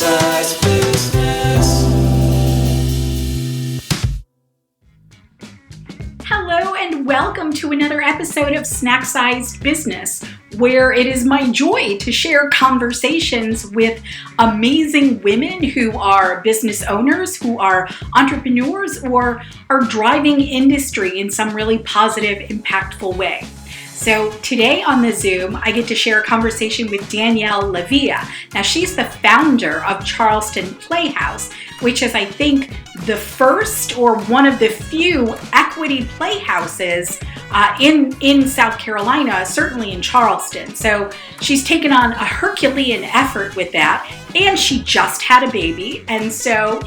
Size Business. Hello and welcome to another episode of Snack Sized Business, where it is my joy to share conversations with amazing women who are business owners, who are entrepreneurs, or are driving industry in some really positive, impactful way. So today on the Zoom, I get to share a conversation with Danielle LaVia. Now, she's the founder of Charleston Playhouse, which is, I think, the first or one of the few equity playhouses in South Carolina, certainly in Charleston. So she's taken on a Herculean effort with that, and she just had a baby, and so,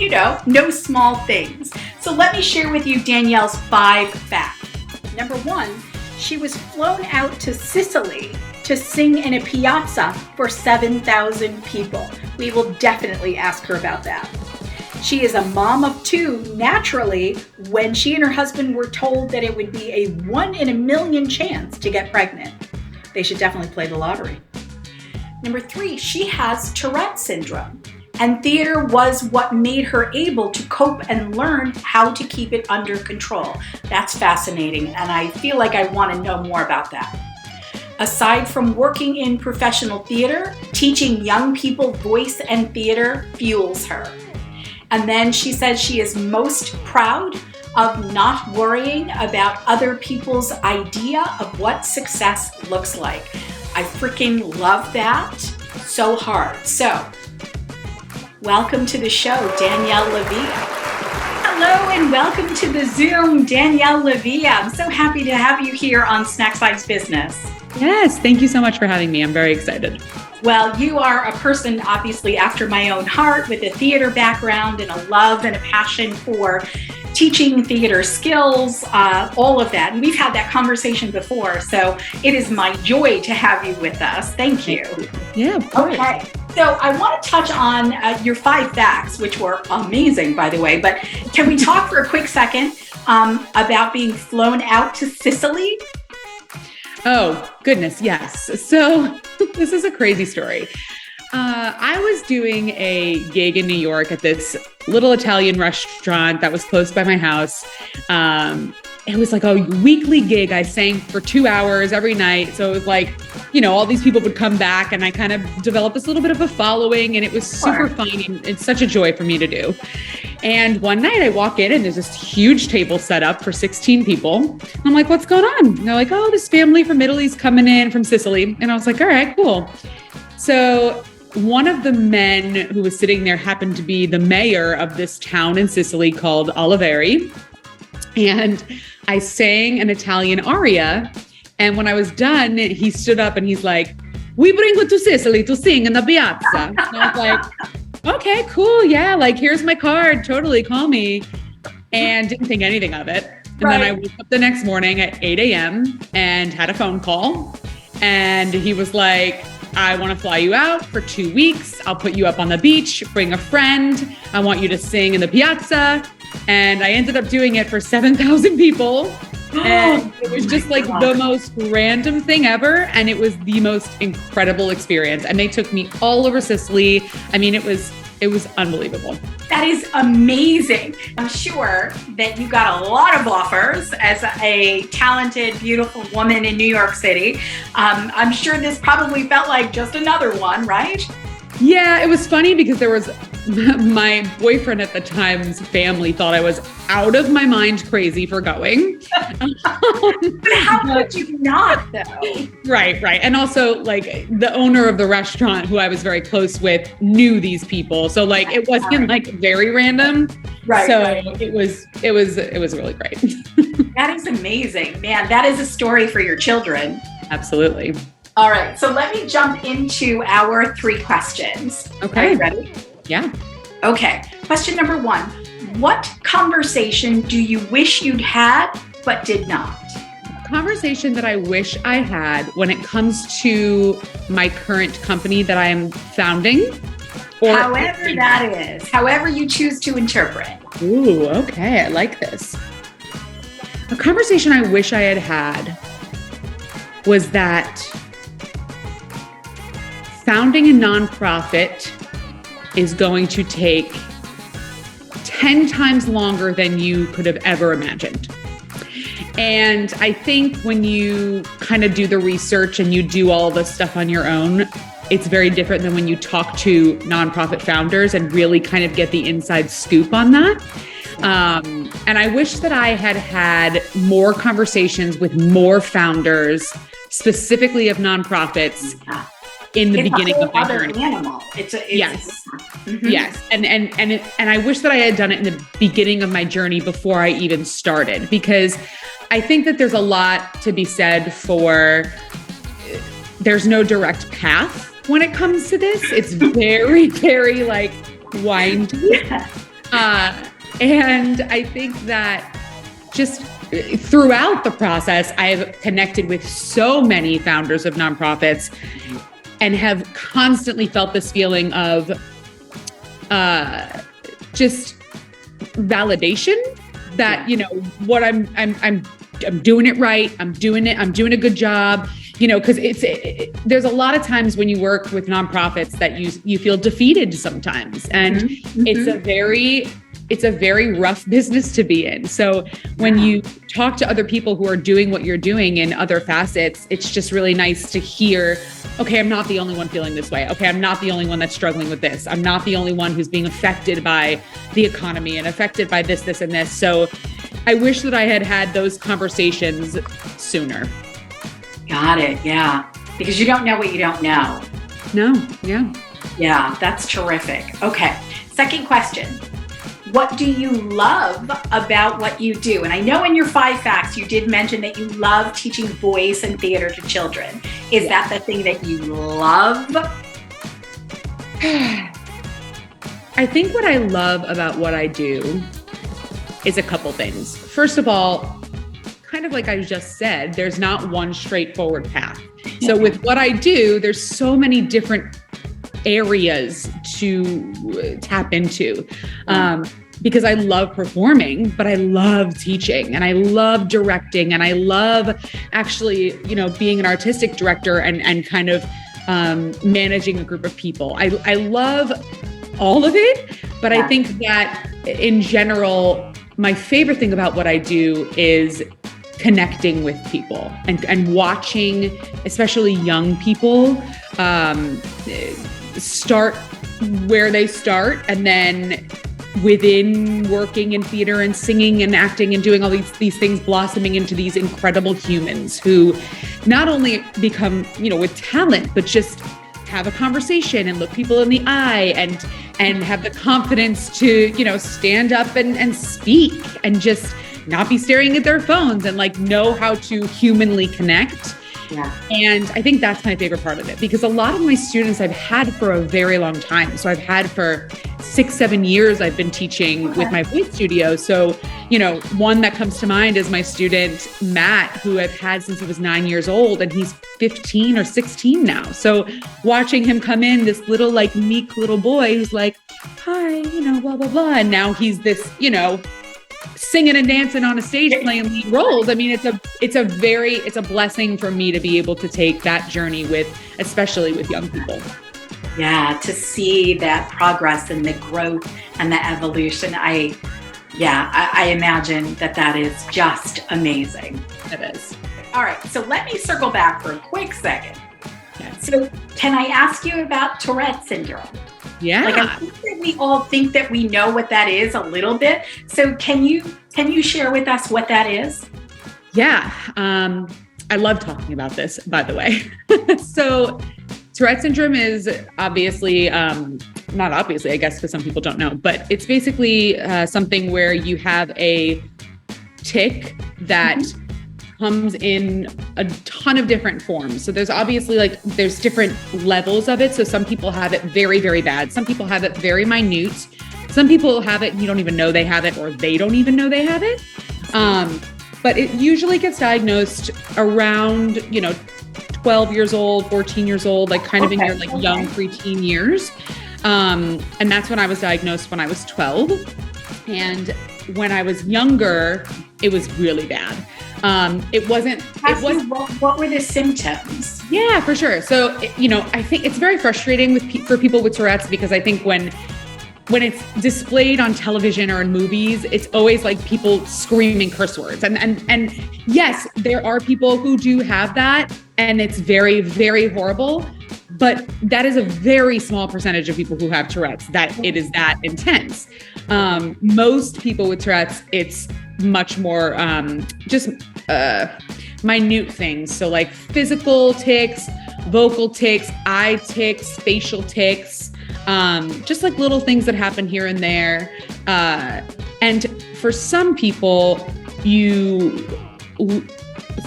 no small things. So let me share with you Danielle's 5 facts. Number 1, she was flown out to Sicily to sing in a piazza for 7,000 people. We will definitely ask her about that. She is a mom of 2 naturally when she and her husband were told that it would be a 1 in a million chance to get pregnant. They should definitely play the lottery. Number 3, she has Tourette syndrome, and theater was what made her able to cope and learn how to keep it under control. That's fascinating, and I feel like I want to know more about that. Aside from working in professional theater, teaching young people voice and theater fuels her. And then she says she is most proud of not worrying about other people's idea of what success looks like. I freaking love that so hard. So, welcome to the show, Danielle LaVia. Hello and welcome to the Zoom, Danielle LaVia. I'm so happy to have you here on Snack Size Business. Yes, thank you so much for having me. I'm very excited. Well, you are a person obviously after my own heart with a theater background and a love and a passion for teaching theater skills, all of that. And we've had that conversation before, so it is my joy to have you with us. Thank you. Yeah, of course. Okay. So I want to touch on your 5 facts, which were amazing, by the way, but can we talk for a quick second about being flown out to Sicily? Oh, goodness, yes. So this is a crazy story. I was doing a gig in New York at this little Italian restaurant that was close by my house. It was like a weekly gig. I sang for 2 hours every night. So it was like, all these people would come back, and I kind of developed this little bit of a following, and it was super fun. And it's such a joy for me to do. And one night I walk in and there's this huge table set up for 16 people. I'm like, what's going on? And they're like, oh, this family from Italy's coming in from Sicily. And I was like, all right, cool. So one of the men who was sitting there happened to be the mayor of this town in Sicily called Oliveri. And I sang an Italian aria. And when I was done, he stood up and he's like, we bring you to Sicily to sing in the piazza. And I was like, okay, cool. Yeah. Like, here's my card. Totally. Call me. And didn't think anything of it. And then I woke up the next morning at 8 a.m. and had a phone call. And he was like, I want to fly you out for 2 weeks. I'll put you up on the beach. Bring a friend. I want you to sing in the piazza. And I ended up doing it for 7,000 people. And it was just like the most random thing ever. And it was the most incredible experience. And they took me all over Sicily. I mean, it was unbelievable. That is amazing. I'm sure that you got a lot of offers as a talented, beautiful woman in New York City. I'm sure this probably felt like just another one, right? Yeah, it was funny because there was my boyfriend at the time's family thought I was out of my mind crazy for going. But how could you not, though? Right. And also, like, the owner of the restaurant who I was very close with knew these people. So like, it wasn't like very random. Right. So it was really great. That is amazing, man. That is a story for your children. Absolutely. All right. So let me jump into our 3 questions. Okay. Are you ready? Yeah. Okay. Question number 1. What conversation do you wish you'd had but did not? Conversation that I wish I had when it comes to my current company that I am founding. However that is, however you choose to interpret. Ooh, okay. I like this. A conversation I wish I had had was that founding a nonprofit is going to take 10 times longer than you could have ever imagined. And I think when you kind of do the research and you do all the stuff on your own, it's very different than when you talk to nonprofit founders and really kind of get the inside scoop on that. And I wish that I had had more conversations with more founders, specifically of nonprofits, in the beginning of my journey. Animal. Yes. Yes. And I wish that I had done it in the beginning of my journey before I even started, because I think that there's a lot to be said for there's no direct path when it comes to this. It's very, very like windy. And I think that just throughout the process, I've connected with so many founders of nonprofits and have constantly felt this feeling of just validation that, you know, what I'm doing it right. I'm doing a good job, you know, because there's a lot of times when you work with nonprofits that you feel defeated sometimes. And it's a very rough business to be in. So when you talk to other people who are doing what you're doing in other facets, it's just really nice to hear, okay, I'm not the only one feeling this way. Okay, I'm not the only one that's struggling with this. I'm not the only one who's being affected by the economy and affected by this, and this. So I wish that I had had those conversations sooner. Got it. Yeah. Because you don't know what you don't know. No. Yeah. Yeah. That's terrific. Okay. Second question. What do you love about what you do? And I know in your 5 facts, you did mention that you love teaching voice and theater to children. Is that the thing that you love? I think what I love about what I do is a couple things. First of all, kind of like I just said, there's not one straightforward path. So with what I do, there's so many different areas to tap into. Because I love performing, but I love teaching and I love directing and I love actually, you know, being an artistic director and kind of managing a group of people. I love all of it, but I think that in general, my favorite thing about what I do is connecting with people and watching, especially young people, start where they start, and then within working in theater and singing and acting and doing all these things, blossoming into these incredible humans who not only become, you know, with talent, but just have a conversation and look people in the eye and have the confidence to, you know, stand up and speak and just not be staring at their phones and like know how to humanly connect. Yeah. And I think that's my favorite part of it, because a lot of my students I've had for a very long time. So I've had for 6-7 years, I've been teaching with my voice studio. So, you know, one that comes to mind is my student, Matt, who I've had since he was 9 years old, and he's 15 or 16 now. So watching him come in, this little like meek little boy who's like, hi, you know, blah, blah, blah. And now he's this, you know, singing and dancing on a stage, playing lead roles. I mean, it's a blessing for me to be able to take that journey especially with young people. Yeah, to see that progress and the growth and the evolution. I imagine that is just amazing. It is. All right, so let me circle back for a quick second. Yes. So can I ask you about Tourette syndrome? Yeah. Like, I think that we all think that we know what that is a little bit. So can you share with us what that is? Yeah. I love talking about this, by the way. So Tourette syndrome is obviously, not obviously, I guess, because some people don't know, but it's basically something where you have a tic that comes in a ton of different forms. So there's obviously there's different levels of it. So some people have it very, very bad. Some people have it very minute. Some people have it and you don't even know they have it, or they don't even know they have it. But it usually gets diagnosed around, 12 years old, 14 years old, like kind of in your young preteen years. And that's when I was diagnosed, when I was 12. And when I was younger, it was really bad. It wasn't. It was. What were the symptoms? Yeah, for sure. So, I think it's very frustrating for people with Tourette's, because I think when it's displayed on television or in movies, it's always like people screaming curse words. And yes, there are people who do have that, and it's very, very horrible. But that is a very small percentage of people who have Tourette's that it is that intense. Most people with Tourette's, it's much more just minute things. So like physical tics, vocal tics, eye tics, facial tics, just like little things that happen here and there. And for some people,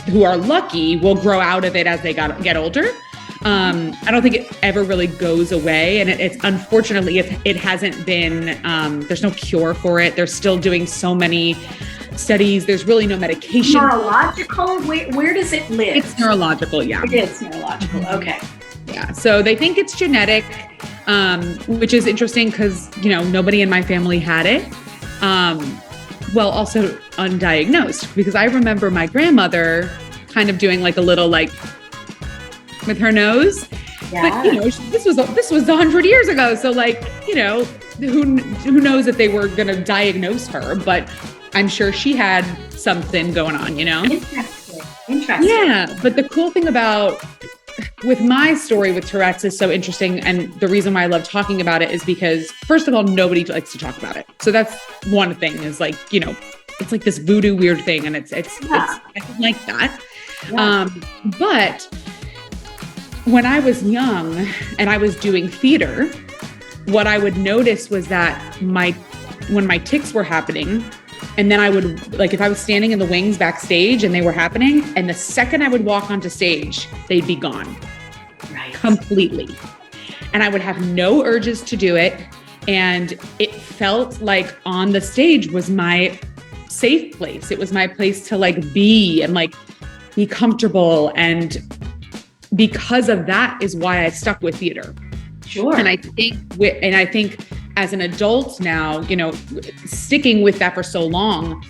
who are lucky will grow out of it as they get older. I don't think it ever really goes away. And it's unfortunately, it hasn't been, there's no cure for it. They're still doing so many studies. There's really no medication. Neurological? Where does it live? It's neurological, yeah. It is neurological, okay. Yeah, so they think it's genetic, which is interesting because, nobody in my family had it. Well, also undiagnosed, because I remember my grandmother kind of doing like a little with her nose. Yeah. But this was 100 years ago. So who knows if they were going to diagnose her, but I'm sure she had something going on, Interesting. Yeah. But the cool thing with my story with Tourette's is so interesting. And the reason why I love talking about it is because, first of all, nobody likes to talk about it. So that's one thing is it's like this voodoo weird thing. And it's like that. Yeah. But when I was young and I was doing theater, what I would notice was that when my tics were happening, and then I would, if I was standing in the wings backstage and they were happening, and the second I would walk onto stage, they'd be gone. Right. Completely. And I would have no urges to do it. And it felt like on the stage was my safe place. It was my place to be and be comfortable. And because of that is why I stuck with theater. Sure. And I think as an adult now, sticking with that for so long,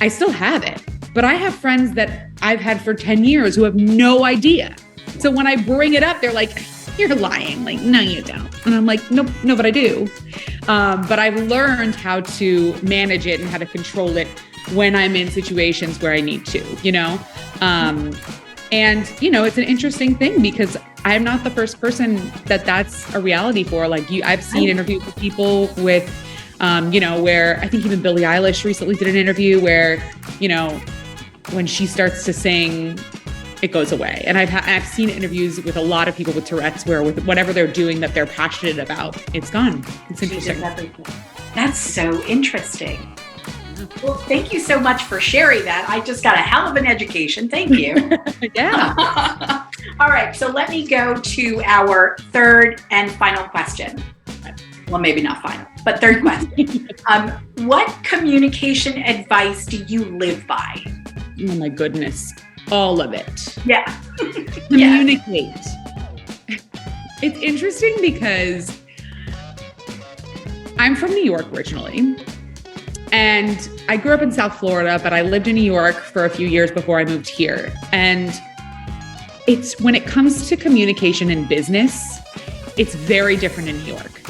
I still have it, but I have friends that I've had for 10 years who have no idea. So when I bring it up, they're like, you're lying. No, you don't. And I'm like, no, but I do. But I've learned how to manage it and how to control it when I'm in situations where I need to, And, it's an interesting thing because I'm not the first person that's a reality for. I've seen interviews with people with, where I think even Billie Eilish recently did an interview where, when she starts to sing, it goes away. And I've seen interviews with a lot of people with Tourette's where with whatever they're doing that they're passionate about, it's gone. It's interesting. That's so interesting. Well, thank you so much for sharing that. I just got a hell of an education. Thank you. Yeah. All right. So let me go to our third and final question. Well, maybe not final, but third question. What communication advice do you live by? Oh my goodness. All of it. Yeah. Communicate. It's interesting because I'm from New York originally. And I grew up in South Florida, but I lived in New York for a few years before I moved here. And it's when it comes to communication in business, it's very different in New York.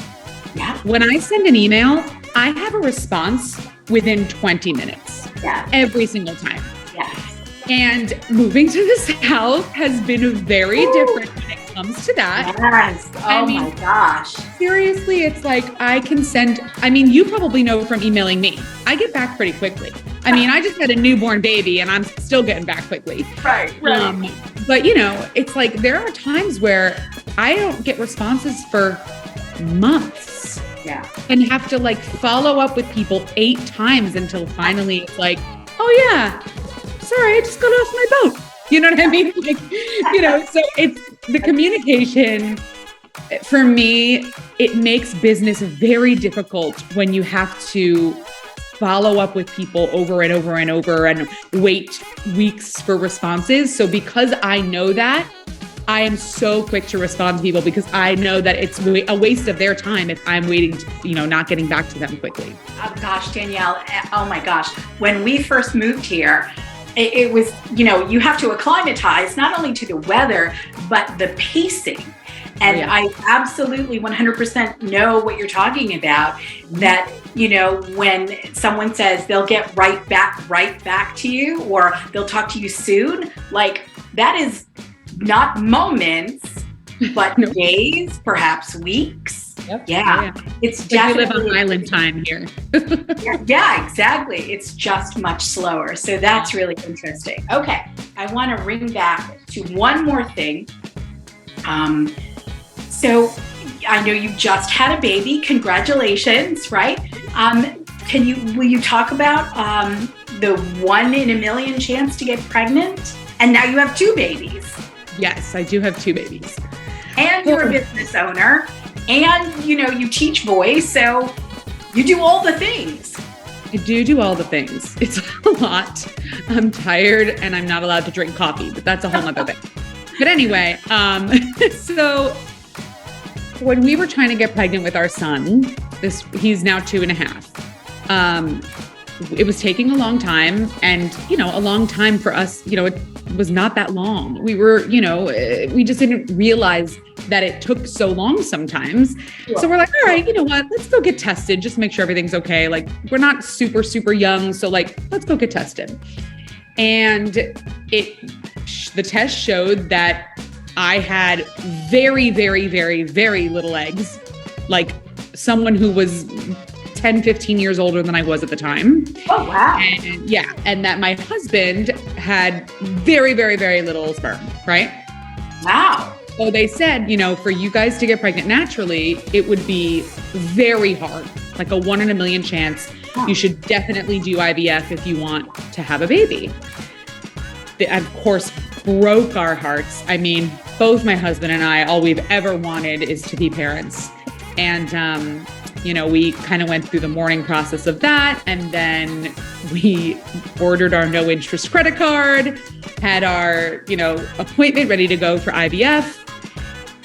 Yeah. When I send an email, I have a response within 20 minutes. Yeah. Every single time. Yes. And moving to the South has been very different when it comes to that. Yes. Oh my gosh. Seriously, it's you probably know from emailing me. I get back pretty quickly. I just had a newborn baby and I'm still getting back quickly. Right. But it's there are times where I don't get responses for months. Yeah. And have to follow up with people 8 times until finally it's oh yeah, sorry, I just got off my boat. You know what I mean? So it's the communication. For me, it makes business very difficult when you have to follow up with people over and over and over and wait weeks for responses. So because I know that, I am so quick to respond to people because I know that it's a waste of their time if I'm waiting, not getting back to them quickly. Oh gosh, Danielle. Oh my gosh. When we first moved here, it was, you have to acclimatize not only to the weather, but the pacing. And I absolutely 100% know what you're talking about, that, when someone says they'll get right back to you, or they'll talk to you soon, like that is not moments, but days, perhaps weeks. Yep. Yeah. It's like definitely we live on island time here. yeah, exactly. It's just much slower. So that's really interesting. Okay. I want to ring back to one more thing. So I know you just had a baby. Congratulations, right? Will you talk about the 1 in a million chance to get pregnant? And now you have 2 babies. Yes, I do have 2 babies. And you're a business owner. And, you teach voice. So you do all the things. I do all the things. It's a lot. I'm tired and I'm not allowed to drink coffee, but that's a whole other thing. But anyway, so when we were trying to get pregnant with our son, he's now 2.5. It was taking a long time, and, a long time for us, it was not that long. We were, we just didn't realize that it took so long sometimes. Sure. So we're like, all right, you know what, let's go get tested. Just make sure everything's okay. Like, we're not super, super young. So let's go get tested. And the test showed that I had very, very, very, very little eggs, like someone who was 10, 15 years older than I was at the time. Oh, wow. And that my husband had very, very, very little sperm, right? Wow. So they said, for you guys to get pregnant naturally, it would be very hard, like a 1 in a million chance. Huh. You should definitely do IVF if you want to have a baby. Of course, broke our hearts. I mean, both my husband and I, all we've ever wanted is to be parents. And, we kind of went through the mourning process of that. And then we ordered our no interest credit card, had our, appointment ready to go for IVF.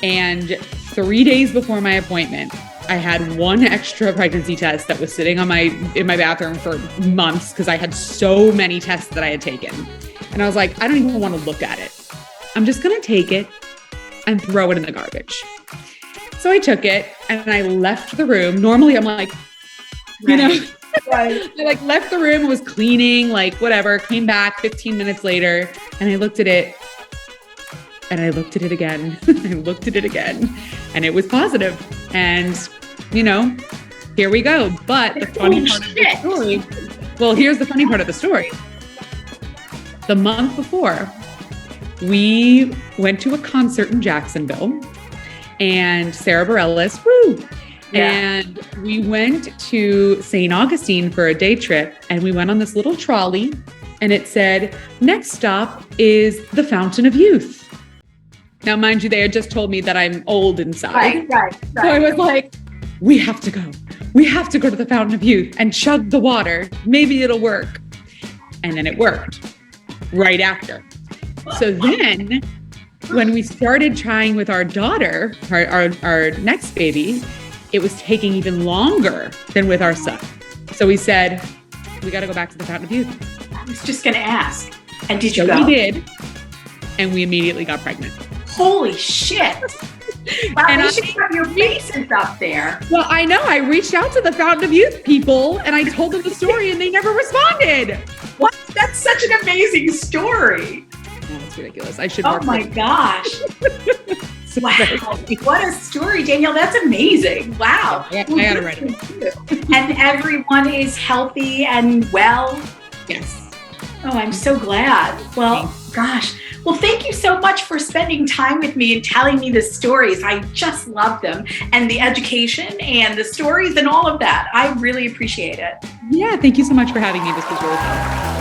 And 3 days before my appointment, I had one extra pregnancy test that was sitting in my bathroom for months because I had so many tests that I had taken. And I was like, I don't even want to look at it. I'm just going to take it and throw it in the garbage. So I took it and I left the room. Normally I'm like, Right. I left the room, was cleaning, whatever, came back 15 minutes later and I looked at it and I looked at it again. I looked at it again and it was positive. And, here we go. But the funny part of the story, here's the funny part of the story. The month before, we went to a concert in Jacksonville and Sarah Bareilles, woo! Yeah. And we went to St. Augustine for a day trip and we went on this little trolley and it said, next stop is the Fountain of Youth. Now, mind you, they had just told me that I'm old inside. Right. So I was like, we have to go. We have to go to the Fountain of Youth and chug the water. Maybe it'll work. And then it worked right after. So then when we started trying with our daughter, our next baby, it was taking even longer than with our son. So we said, we got to go back to the Fountain of Youth. I was just going to ask. And did you go? We did. And we immediately got pregnant. Holy shit. Wow, and you should have your faces up there. Well, I know. I reached out to the Fountain of Youth people and I told them the story and they never responded. What? That's such an amazing story. No, it's ridiculous. I should. Oh my gosh. Wow. What a story, Danielle. That's amazing. Wow. I gotta write it. And everyone is healthy and well. Yes. Oh, I'm so glad. Well, gosh. Well, thank you so much for spending time with me and telling me the stories. I just love them. And the education and the stories and all of that. I really appreciate it. Yeah, thank you so much for having me. This was really fun.